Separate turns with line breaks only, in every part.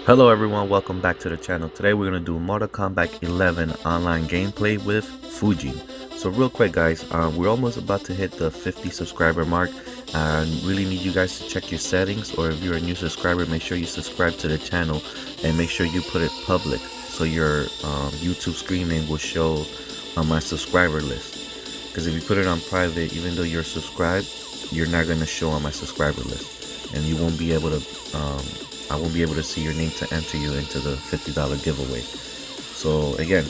Hello everyone, welcome back to the channel. Today we're going to do Mortal Kombat 11 online gameplay with Fujin. So real quick guys, we're almost about to hit the 50 subscriber mark. I really need you guys to check your settings, or if you're a new subscriber, make sure you subscribe to the channel and make sure you put it public so your YouTube screen name will show on my subscriber list. Because if you put it on private, even though you're subscribed, you're not going to show on my subscriber list and you won't be able to I won't be able to see your name to enter you into the $50 giveaway. So again,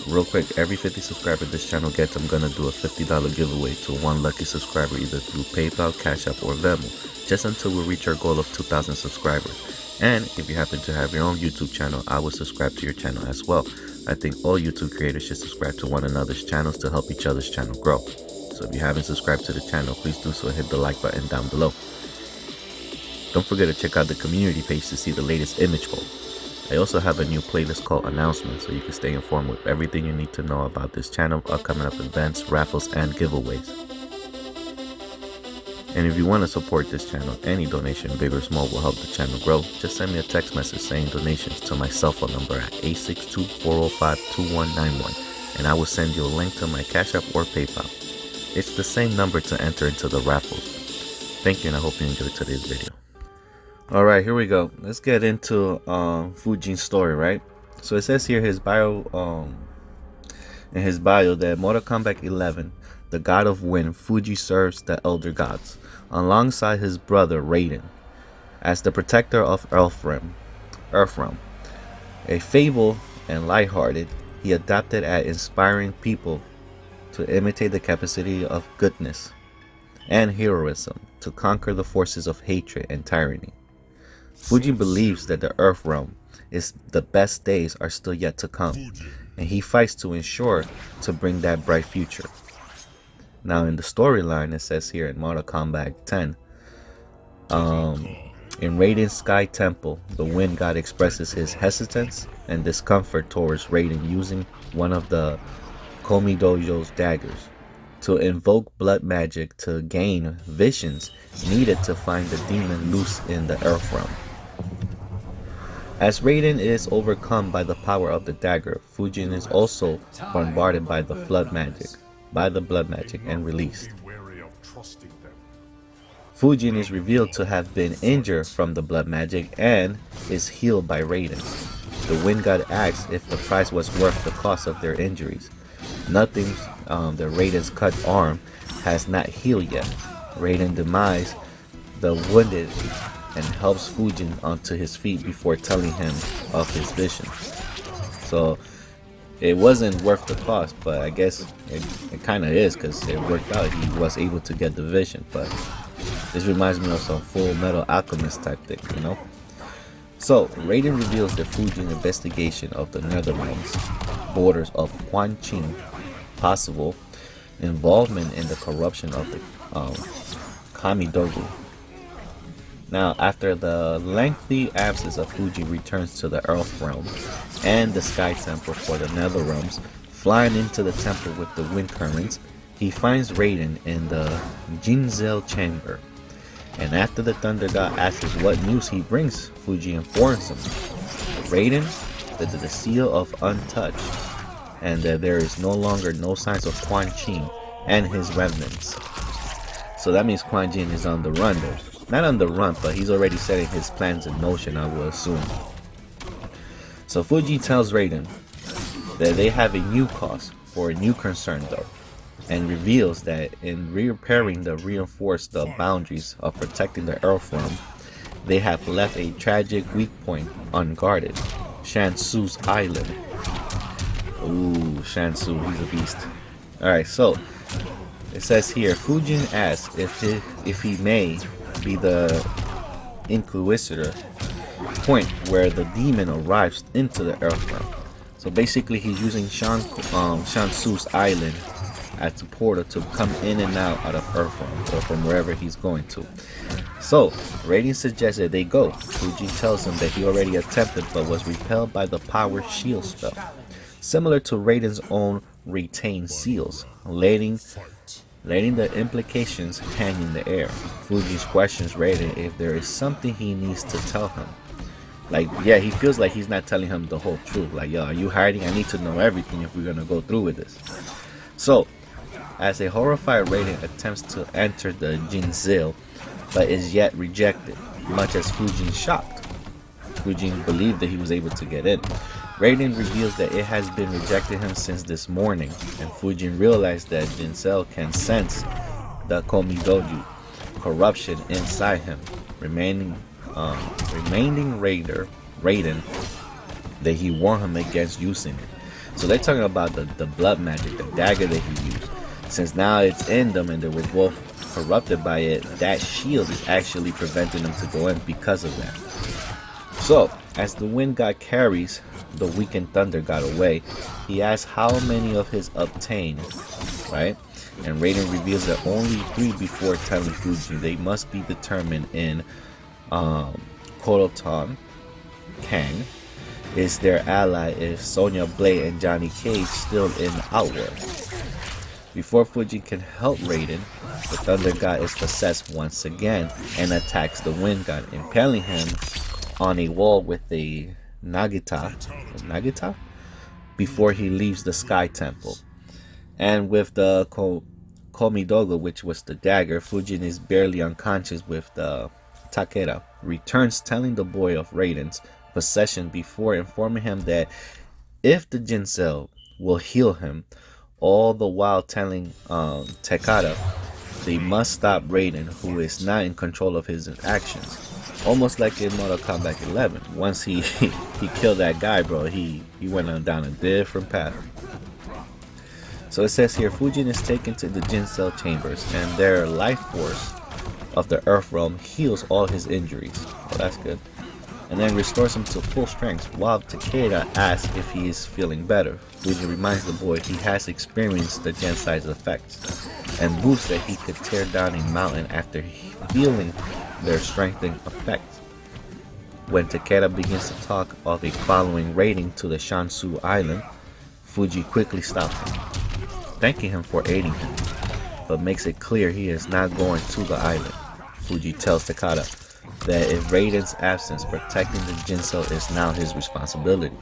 real quick, every 50 subscriber this channel gets, I'm gonna do a $50 giveaway to one lucky subscriber, either through PayPal, Cash App, or Venmo, just until we reach our goal of 2,000 subscribers. And if you happen to have your own YouTube channel, I will subscribe to your channel as well. I think all YouTube creators should subscribe to one another's channels to help each other's channel grow. So if you haven't subscribed to the channel, please do so and hit the like button down below. Don't forget to check out the community page to see the latest image poll. I also have a new playlist called Announcements, so you can stay informed with everything you need to know about this channel, upcoming events, raffles, and giveaways. And if you want to support this channel, any donation, big or small, will help the channel grow. Just send me a text message saying donations to my cell phone number at 862-405-2191, and I will send you a link to my Cash App or PayPal. It's the same number to enter into the raffles. Thank you, and I hope you enjoyed today's video. Alright, here we go. Let's get into Fujin's story, right? So it says here in his bio that Mortal Kombat 11, the god of wind, Fuji serves the elder gods alongside his brother Raiden as the protector of Earthrealm. A fable and lighthearted, he adapted at inspiring people to imitate the capacity of goodness and heroism to conquer the forces of hatred and tyranny. Fujin believes that the Earth realm is the best days are still yet to come, and he fights to ensure to bring that bright future. Now in the storyline, it says here in Mortal Kombat 10, in Raiden's Sky Temple, the Wind God expresses his hesitance and discomfort towards Raiden using one of the Komi Dojo's daggers to invoke blood magic to gain visions needed to find the demon loose in the Earth realm. As Raiden is overcome by the power of the dagger, Fujin is also bombarded by the blood magic and released. Fujin is revealed to have been injured from the blood magic and is healed by Raiden. The Wind God asks if the price was worth the cost of their injuries. Nothing, the Raiden's cut arm has not healed yet. Raiden demises the wounded and helps Fujin onto his feet before telling him of his vision. So it wasn't worth the cost, but I guess it kind of is, because it worked out. He was able to get the vision, but this reminds me of some Full Metal Alchemist type thing, you know? So Raiden reveals the Fujin investigation of the Netherlands borders of Quan Qing, possible involvement in the corruption of the Kamidogu. Now, after the lengthy absence of Fuji returns to the Earth Realm and the Sky Temple for the Nether Realms, flying into the temple with the wind currents, he finds Raiden in the Jinzel chamber. And after the Thunder God asks what news he brings, Fuji informs him, Raiden, that the seal of untouched, and that there is no longer no signs of Quan Qing and his remnants. So that means Quan Qing is on the run though. Not on the run, but he's already setting his plans in motion, I will assume. So Fuji tells Raiden that they have a new cause for a new concern though, and reveals that in repairing the reinforced the boundaries of protecting the Earth realm, they have left a tragic weak point unguarded, Shansu's island. Ooh, Shansu, he's a beast. Alright, so it says here, Fujin asks if he may be the Inquisitor point where the demon arrives into the Earth realm. So basically he's using Shansu's island as a portal to come in and out of Earth realm, or from wherever he's going to. So Raiden suggests that they go. Fuji tells him that he already attempted but was repelled by the power shield spell, similar to Raiden's own retained seals, letting the implications hang in the air. Fuji questions Raiden if there is something he needs to tell him. Like, yeah, he feels like he's not telling him the whole truth. Like, yo, are you hiding? I need to know everything if we're gonna go through with this. So, as a horrified Raiden attempts to enter the Jinzil, but is yet rejected, much as Fujin shocked. Fujin believed that he was able to get in. Raiden reveals that it has been rejecting him since this morning, and Fujin realized that Jinzil can sense the Komidoju corruption inside him, remaining Raiden that he warned him against using it. So they're talking about the blood magic, the dagger that he used. Since now it's in them and they were both corrupted by it, that shield is actually preventing them to go in because of that. So, as the wind god carries the weakened thunder god away, he asks how many of his obtained, right? And Raiden reveals that only 3 before telling Fujin they must be determined in Kodoton Kang is their ally if Sonya Blade and Johnny Cage still in Outworld. Before Fujin can help Raiden, the Thunder God is possessed once again and attacks the Wind God, impaling him on a wall with a Nagita before he leaves the Sky Temple. And with the Komidogo, which was the dagger, Fujin is barely unconscious with the Takeda. Returns telling the boy of Raiden's possession before informing him that if the Jinzil will heal him, all the while telling Takeda they must stop Raiden, who is not in control of his actions. Almost like in Mortal Kombat 11. Once he killed that guy, bro, he went on down a different path. So it says here, Fujin is taken to the Jinzil chambers, and their life force of the Earth Realm heals all his injuries. Oh, that's good. And then restores him to full strength, while Takeda asks if he is feeling better. Fujin reminds the boy he has experienced the Gensai's effects, and boasts that he could tear down a mountain after feeling their strengthening effect. When Takeda begins to talk of a following raiding to the Shansu Island, Fuji quickly stops him, thanking him for aiding him, but makes it clear he is not going to the island. Fuji tells Takeda that if Raiden's absence, protecting the Jinzil is now his responsibility.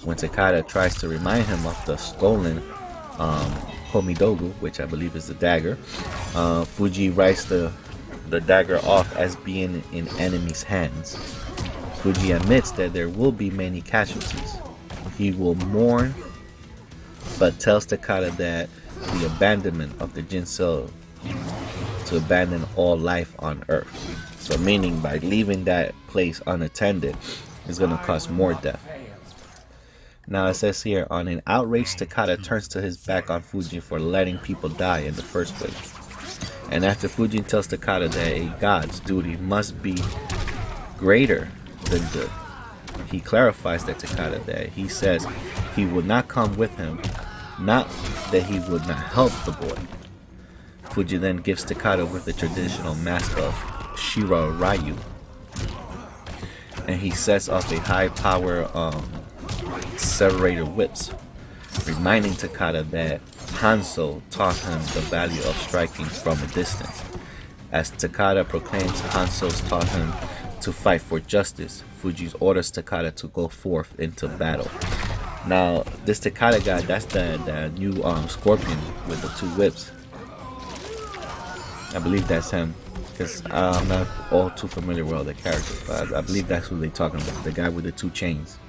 When Takeda tries to remind him of the stolen Komidogu, which I believe is the dagger, Fuji writes the dagger off as being in enemies' hands. Fuji admits that there will be many casualties. He will mourn, but tells Takeda that the abandonment of the Jinzil to abandon all life on Earth. So meaning by leaving that place unattended is going to cause more death. Now it says here, on an outrage, Takeda turns to his back on Fujin for letting people die in the first place. And after Fujin tells Takeda that a god's duty must be greater than good, he clarifies that Takeda that he says he would not come with him, not that he would not help the boy. Fuji then gives Takeda with the traditional mask of Shira Ryu, and he sets off a high power serrator whips, reminding Takeda that Hanzo taught him the value of striking from a distance. As Takeda proclaims Hanzo's taught him to fight for justice, Fuji orders Takeda to go forth into battle. Now, this Takeda guy, that's the new Scorpion with the 2 whips. I believe that's him, because I'm not all too familiar with all the characters, but I believe that's who they're talking about, the guy with the 2 chains.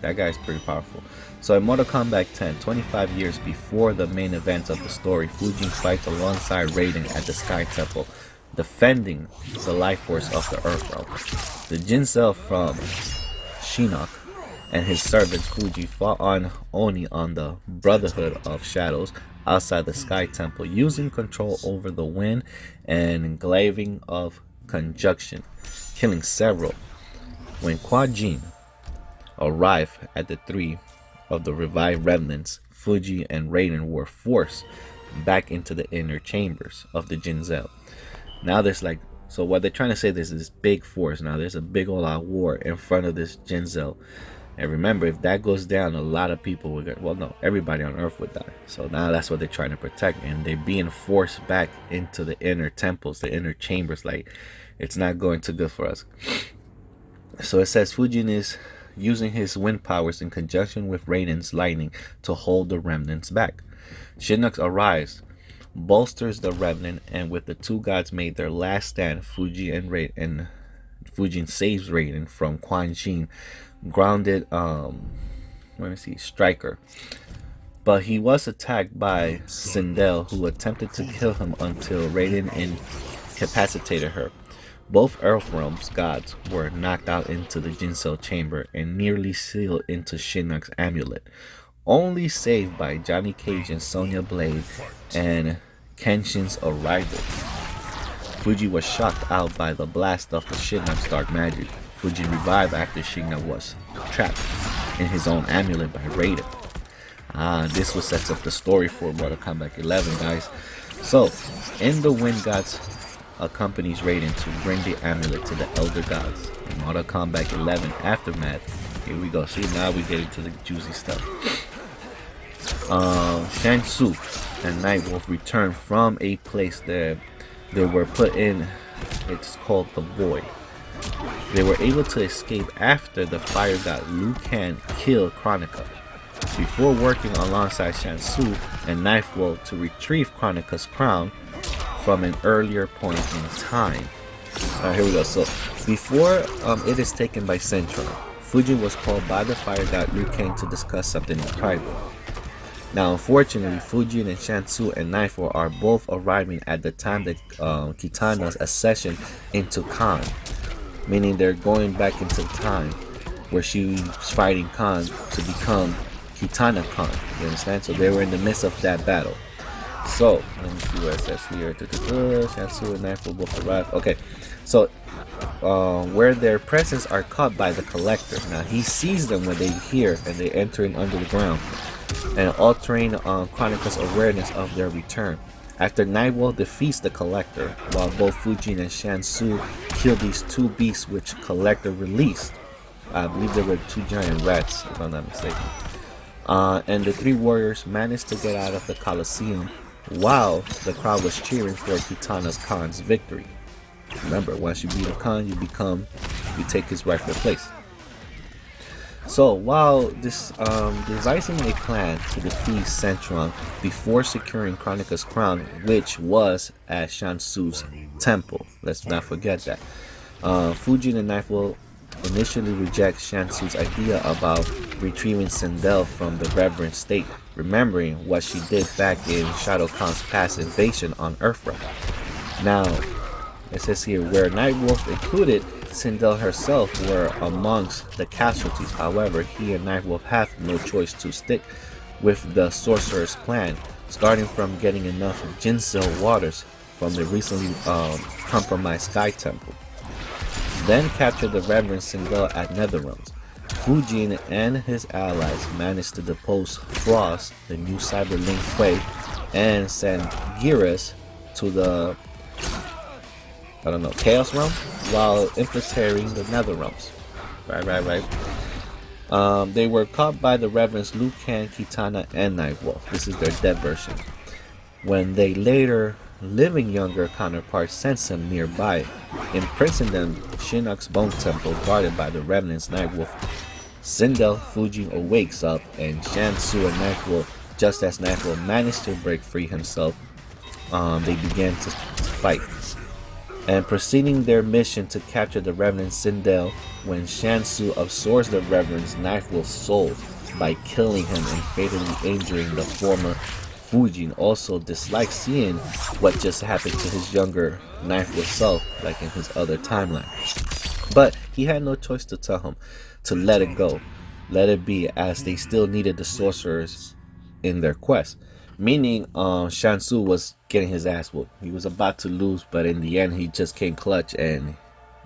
That guy's pretty powerful. So in Mortal Kombat 10, 25 years before the main events of the story, Fujin fights alongside Raiden at the Sky Temple, defending the life force of the Earth Realm. The Jinzil from Shinnok and his servant Fuji fought on Oni on the Brotherhood of Shadows outside the Sky Temple, using control over the wind and engraving of conjunction, killing several. When Kwa Jin arrived at the 3 of the revived remnants, Fuji and Raiden were forced back into the inner chambers of the Jinzil. Now there's like, so what they're trying to say, there's this big force. Now there's a big all out war in front of this Jinzil. And remember, if that goes down, a lot of people would get, well, no, everybody on Earth would die. So now that's what they're trying to protect. And they're being forced back into the inner temples, the inner chambers. Like, it's not going too good for us. So it says Fujin is using his wind powers in conjunction with Raiden's lightning to hold the remnants back. Shinnok arrives, bolsters the remnant, and with the two gods made their last stand, Fujin saves Raiden from Quan Xin grounded let me see, striker. But he was attacked by Sindel, who attempted to kill him until Raiden incapacitated her. Both Earthrealm's gods were knocked out into the Jinsel chamber and nearly sealed into Shinnok's amulet, only saved by Johnny Cage and Sonya Blade and Kenshin's arrival. Fuji was shocked out by the blast of the Shinnok's dark magic. Fuji revived after Shinnok was trapped in his own amulet by Raiden. This was sets up the story for Mortal Kombat 11, guys. So, in the Wind Gods accompanies Raiden to bring the amulet to the Elder Gods. In Mortal Kombat 11 Aftermath, here we go. See, now we get into the juicy stuff. Shang Tsung and Nightwolf returned from a place that they were put in. It's called the Void. They were able to escape after the fire god Liu Kang killed Kronika. Before working alongside Shang Tsung and Nightwolf to retrieve Kronika's crown from an earlier point in time. Here we go. So, before it is taken by Centron, Fujin was called by the fire god Liu Kang to discuss something in private. Now, unfortunately, Fujin and Shang Tsung and Nightwolf are both arriving at the time that Kitana's accession into Khan, meaning they're going back into time where she was fighting Khan to become Kitana Khan. You understand? So they were in the midst of that battle. So let me see what it says here. Shang Tsung and Nightwolf both arrived. Okay, so where their presence are caught by the Collector. Now he sees them when they hear and they enter in under the ground, and altering Kronika's awareness of their return. After Nightwolf defeats the Collector, while both Fujin and Shang Tsung kill these two beasts which Collector released. I believe they were two giant rats, if I'm not mistaken. And the three warriors managed to get out of the Colosseum while the crowd was cheering for Kitana's Khan's victory. Remember, once you beat a Khan, you take his rightful place. So while devising a plan to defeat Centron before securing Kronika's crown, which was at Shang Tsung's temple, let's not forget that. Fujin and Nightwolf initially reject Shang Tsung's idea about retrieving Sindel from the reverent state, remembering what she did back in Shadow Khan's past invasion on Earthrealm. Now, it says here, where Nightwolf included Sindel herself were amongst the casualties. However, he and Nightwolf have no choice to stick with the sorcerer's plan, starting from getting enough Jinsel waters from the recently compromised Sky Temple. Then capture the Reverend Sindel at Netherrealms. Fujin and his allies managed to depose Frost, the new Cyberlink Quay, and send Geras to the Chaos Realm while infiltrating the Netherrealms. Right. They were caught by the Reverends Liu Kang, Kitana, and Nightwolf. This is their dead version. When they later living younger counterparts sense them nearby, imprisoned them in Shinnok's Bone Temple guarded by the Revenants Nightwolf. Sindel Fujin awakes up, and Shang Tsung and Nightwolf, just as Nightwolf managed to break free himself, they began to fight. And proceeding their mission to capture the Revenant Sindel, when Shang Tsung absorbs the Revenant's Nightwolf's soul by killing him and fatally injuring the former Fujin, also dislikes seeing what just happened to his younger Nightwolf self, like in his other timeline. But he had no choice to tell him to let it go, let it be, as they still needed the sorcerers in their quest. Meaning, Shang Tsung was getting his ass whooped. He was about to lose, but in the end, he just came clutch and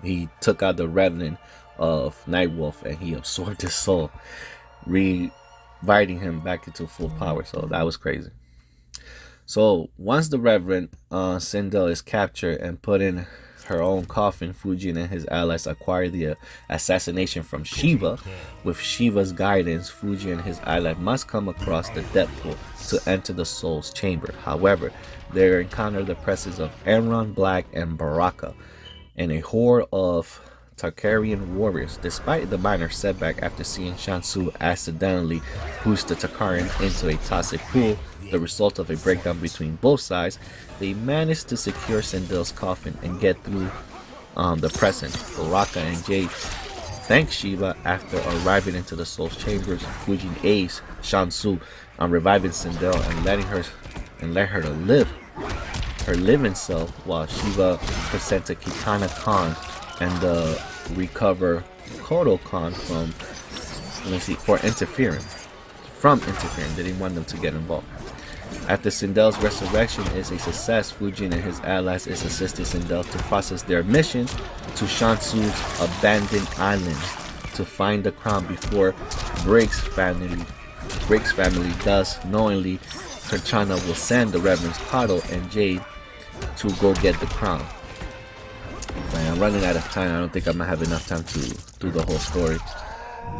he took out the Revenant of Nightwolf and he absorbed his soul, reviving him back into full power. So that was crazy. So once the Reverend Sindel is captured and put in her own coffin, Fujin and his allies acquire the assassination from Shiva. With Shiva's guidance, Fujin and his allies must come across the death pool to enter the soul's chamber. However, they encounter the presence of Enron, Black, and Baraka, and a horde of Tarkarian warriors. Despite the minor setback after seeing Shansu accidentally boost the Tarkarian into a toxic pool, the result of a breakdown between both sides, they managed to secure Sindel's coffin and get through the present. Baraka and Jade thank Shiva after arriving into the Soul's chambers. Fujin aids Shansu on reviving Sindel and let her to live her living self, while Shiva presented Kitana Khan and the recover Kodo Khan from interfering. They didn't want them to get involved. After Sindel's resurrection is a success, Fujin and his allies is assisting Sindel to process their mission to Shansu's abandoned island to find the crown before Briggs family does. Knowingly, Karchana will send the Reverends Kato and Jade to go get the crown. Man, I'm running out of time. I don't think I'm gonna have enough time to do the whole story.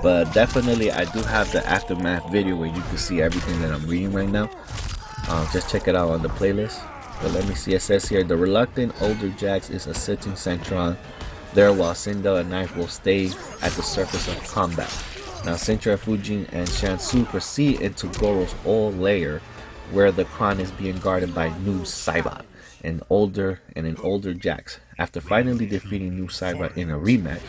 But definitely, I do have the aftermath video where you can see everything that I'm reading right now. Just check it out on the playlist. But let me see. It says here, the reluctant older Jax is assisting Centron there while Sindel and Knife will stay at the surface of combat. Now Sintra, Fujin, and Shansu proceed into Goro's old lair, where the crown is being guarded by Noob Saibot, an older Jax. After finally defeating Noob Saibot in a rematch,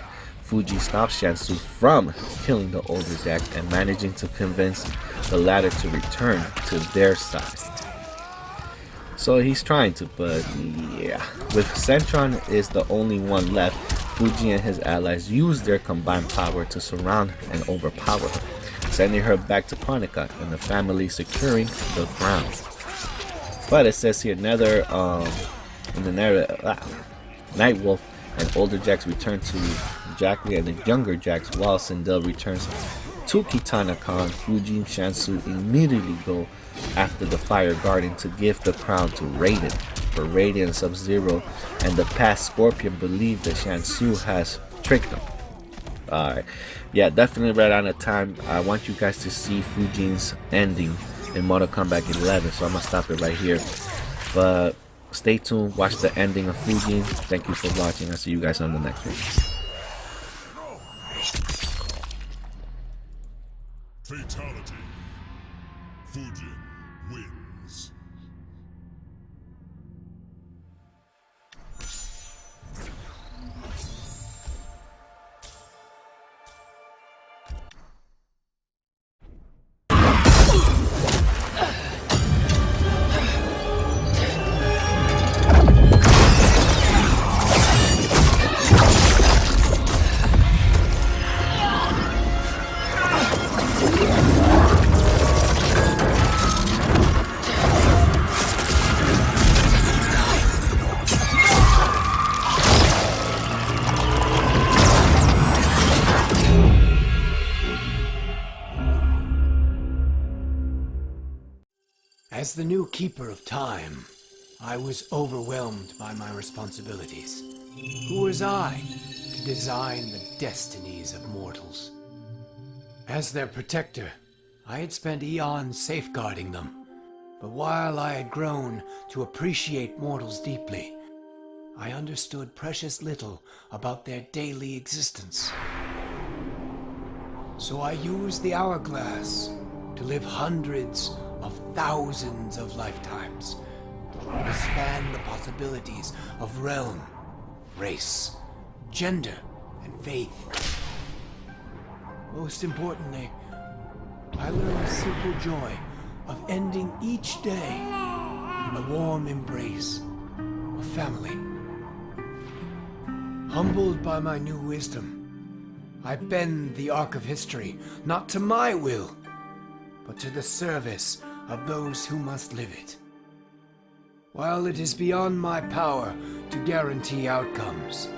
Fuji stops Shansu from killing the older Jax and managing to convince the latter to return to their side. So he's trying to, but yeah. With Centron is the only one left, Fuji and his allies use their combined power to surround and overpower her, sending her back to Chronica and the family securing the crown. But it says here, Nightwolf and older Jax return to Jackley and the younger Jax, while Sindel returns to Kitana Khan. Fujin and Shansu immediately go after the Fire Guardian to give the crown to Raiden. For Raiden and Sub-Zero and the past Scorpion believe that Shansu has tricked them. Alright, yeah, definitely right on the time. I want you guys to see Fujin's ending in Mortal Kombat 11, so I'm gonna stop it right here. But stay tuned, watch the ending of Fujin. Thank you for watching. I'll see you guys on the next one.
Fatality. Fujin wins.
As the new Keeper of Time, I was overwhelmed by my responsibilities. Who was I to design the destinies of mortals? As their protector, I had spent eons safeguarding them. But while I had grown to appreciate mortals deeply, I understood precious little about their daily existence. So I used the hourglass to live hundreds of thousands of lifetimes, to span the possibilities of realm, race, gender, and faith. Most importantly, I learned the simple joy of ending each day in the warm embrace of family. Humbled by my new wisdom, I bend the arc of history, not to my will, but to the service of those who must live it. While it is beyond my power to guarantee outcomes,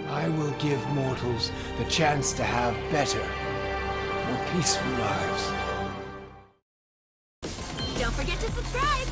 I will give mortals the chance to have better, more peaceful lives.
Don't forget to subscribe!